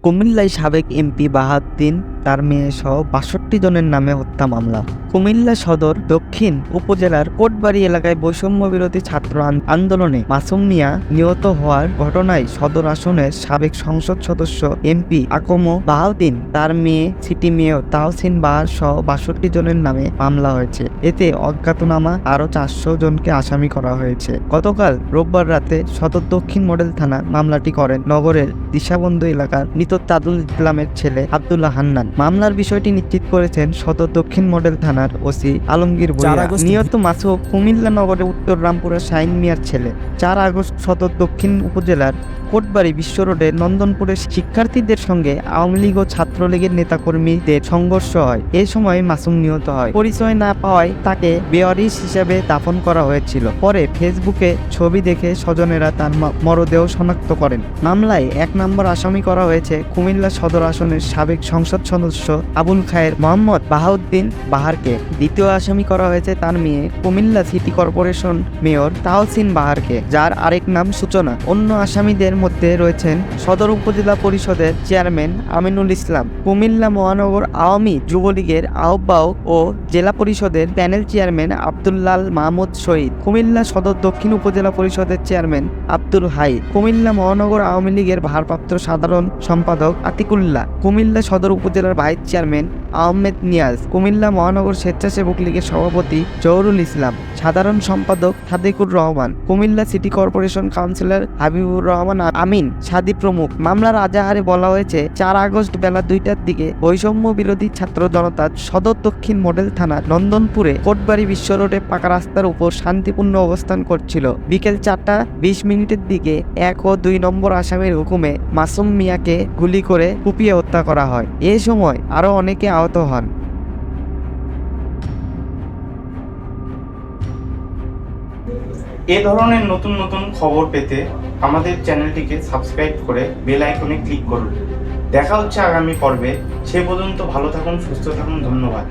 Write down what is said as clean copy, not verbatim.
কুমিল্লায় সাবেক এমপি বাহাউদ্দিন তার মেয়ে সহ ৬২ জনের নামে হত্যা মামলা। কুমিল্লা সদর দক্ষিণ উপজেলার কোটবাড়ি এলাকায় বৈষম্য বিরোধী ছাত্র আন্দোলনে মাসুম মিয়া নিহত হওয়ার ঘটনায় সদর আসনের সাবেক সংসদ সদস্য এমপি আকম বাহাউদ্দিন তার মেয়ে সিটি মেয়র তাহসিন বাহার সহ ৬২ জনের নামে মামলা হয়েছে। এতে অজ্ঞাতনামা আরও ৪০০ জনকে আসামি করা হয়েছে। গতকাল রোববার রাতে সদর দক্ষিণ মডেল থানা মামলাটি করেন নগরের দিশাবন্ধু এলাকার মৃত তাজুল ইসলামের ছেলে আব্দুল্লাহ হান্নান। মামলার বিষয়টি নিশ্চিত করেছেন সদর দক্ষিণ মডেল থানার ওসি আলমগীর ভূঁইয়া। নিহত মাসুম কুমিল্লা নগরের উত্তর রামপুরের শাহিন মিয়ার ছেলে। ৪ আগস্ট সদর দক্ষিণ উপজেলার কোটবাড়ি বিশ্ব রোডে নন্দনপুরের শিক্ষার্থীদের সঙ্গে আওয়ামী লীগ ও ছাত্রলীগের নেতাকর্মীদের সংঘর্ষ হয়। এ সময় মাসুম নিহত হয়। পরিচয় না পাওয়ায় তাকে বেওয়ারিশ হিসেবে দাফন করা হয়েছিল। পরে ফেসবুকে ছবি দেখে স্বজনেরা তার মরদেহ শনাক্ত করেন। মামলায় ১ নম্বর আসামি করা হয়েছে কুমিল্লা সদর আসনের সাবেক সংসদ সদস্য আবুল খায়ের মোহাম্মদ বাহাউদ্দিন বাহারকে। দ্বিতীয় আসামি করা হয়েছে তার মেয়ে Comilla city corporation mayor Tahsin বাহারকে, যার আরেক নাম সূচনা। অন্য আসামিদের মধ্যে রয়েছেন সদর উপজেলা পরিষদের চেয়ারম্যান আমিনুল ইসলাম, কুমিল্লা মহানগর আওয়ামী যুবলীগের আহ্বায়ক ও জেলা পরিষদের প্যানেল চেয়ারম্যান আব্দুল্লাল মাহমুদ শহীদ, কুমিল্লা সদর দক্ষিণ উপজেলা পরিষদের চেয়ারম্যান আব্দুল হাই, কুমিল্লা মহানগর আওয়ামী লীগের ভারপ্রাপ্ত সাধারণ সম্পাদক আতিকুল্লাহ, কুমিল্লা সদর উপজেলার ভাইস চেয়ারম্যান আহমেদ নিয়াজ, কুমিল্লা মহানগর স্বেচ্ছাসেবক লীগের সভাপতি জহুরুল ইসলাম, সাধারণ সম্পাদক Sadekur Rahman, Comilla city corporation councillor Habibur Rahman Amin Sadi প্রমুখ। মামলার আজাহারে বলা হয়েছে ৪ আগস্ট বেলা ২টার দিকে বৈষম্য বিরোধী ছাত্র জনতা সদর দক্ষিণ মডেল থানার নন্দনপুরে কোটবাড়ি বিশ্ব রোডে পাকা রাস্তার উপর শান্তিপূর্ণ অবস্থান করছিল। বিকেল ৪টা ২০ মিনিটের দিকে ১ ও ২ নম্বর আসামির হুকুমে মাসুম মিয়াকে গুলি করে কুপিয়ে হত্যা করা হয়। এ সময় আরও অনেকে আহত হন। এ ধরনের নতুন নতুন খবর পেতে আমাদের চ্যানেলটিকে সাবস্ক্রাইব করে বেল আইকনে ক্লিক করুন। দেখা হচ্ছে আগামী পর্বে। সে পর্যন্ত ভালো থাকুন, সুস্থ থাকুন। ধন্যবাদ।